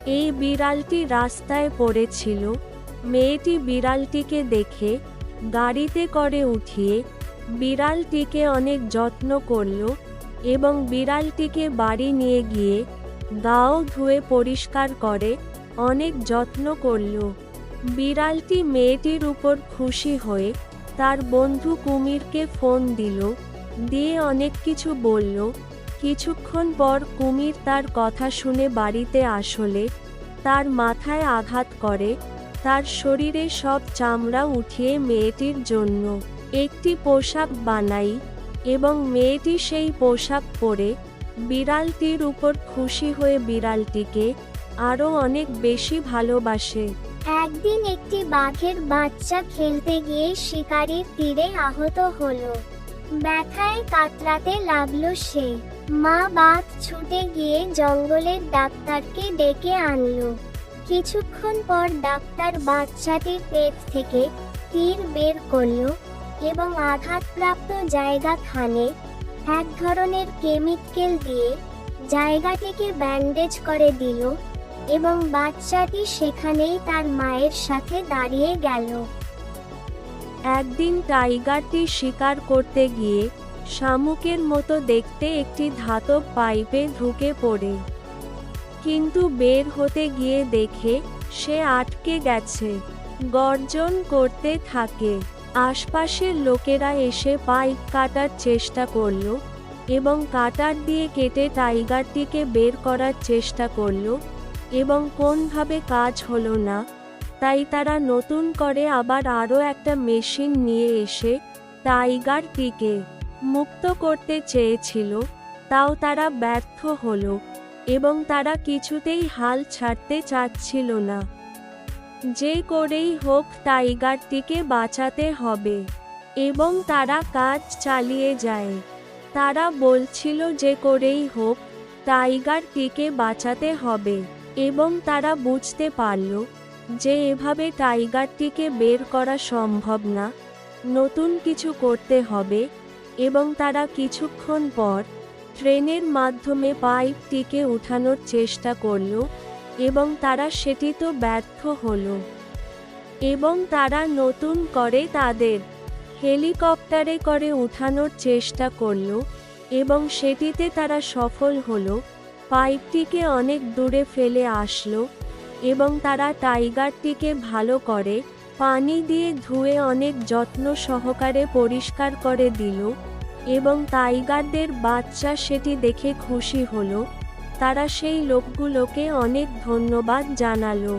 এই বিড়ালটি রাস্তায় পড়েছিল। মেয়েটি বিড়ালটিকে দেখে গাড়িতে করে উঠিয়ে বিড়ালটিকে অনেক যত্ন করল এবং বিড়ালটিকে বাড়ি নিয়ে গিয়ে গাও ধুয়ে পরিষ্কার করে অনেক যত্ন করল। বিড়ালটি মেয়েটির উপর খুশি হয়ে তার বন্ধু কুমিরকে ফোন দিল, দিয়ে অনেক কিছু বলল। কিছুক্ষণ পর কুমির তার কথা শুনে বাড়িতে আসলে তার মাথায় আঘাত করে, তার শরীরে সব চামড়া উঠিয়ে মেয়েটির জন্য একটি পোশাক বানাই এবং মেয়েটি সেই পোশাক পরে বিড়ালটির উপর খুশি হয়ে বিড়ালটিকে আরও অনেক বেশি ভালোবাসে। একদিন একটি বাঘের বাচ্চা খেলতে গিয়ে শিকারীর তীরে আহত হলো। ব্যথায় কাতরাতে লাগলো সে। মা বাঘ ছুটে গিয়ে জঙ্গলের ডাক্তারকে ডেকে আনলো। কিছুক্ষণ পর ডাক্তার বাচ্চাটির পেট থেকে তীর বের করলো এবং আঘাতপ্রাপ্ত জায়গাখানে এক ধরনের কেমিক্যাল দিয়ে জায়গাটিকে ব্যান্ডেজ করে দিল এবং বাচ্চাটি সেখানেই তার মায়ের সাথে দাঁড়িয়ে গেল। একদিন টাইগারটি শিকার করতে গিয়ে শামুকের মতো দেখতে একটি ধাতব পাইপে ঢুকে পড়ে, কিন্তু বের হতে গিয়ে দেখে সে আটকে গেছে। গর্জন করতে থাকে। আশপাশের লোকেরা এসে পাইপ কাটার চেষ্টা করল এবং কাটার দিয়ে কেটে টাইগারটিকে বের করার চেষ্টা করল এবং কোনোভাবে কাজ হলো না। তাই তারা নতুন করে আবার আরও একটা মেশিন নিয়ে এসে টাইগারটিকে মুক্ত করতে চেয়েছিল, তাও তারা ব্যর্থ হলো এবং তারা কিছুতেই হাল ছাড়তে চাচ্ছিল না। যে করেই হোক টাইগারটিকে বাঁচাতে হবে এবং তারা কাজ চালিয়ে যায়। তারা বলছিল যে করেই হোক টাইগারটিকে বাঁচাতে হবে এবং তারা বুঝতে পারল যে এভাবে টাইগারটিকে বের করা সম্ভব না, নতুন কিছু করতে হবে। এবং তারা কিছুক্ষণ পর ট্রেনের মাধ্যমে পাইপটিকে উঠানোর চেষ্টা করল এবং তারা সেটি তো ব্যর্থ হলো এবং তারা নতুন করে তাদের হেলিকপ্টারে করে উঠানোর চেষ্টা করল এবং সেটিতে তারা সফল হলো। পাইপটিকে অনেক দূরে ফেলে আসলো এবং তারা টাইগারটিকে ভালো করে পানি দিয়ে ধুয়ে অনেক যত্ন সহকারে পরিষ্কার করে দিল এবং টাইগারদের বাচ্চা সেটি দেখে খুশি হলো। তারা সেই লোকগুলোকে অনেক ধন্যবাদ জানালো।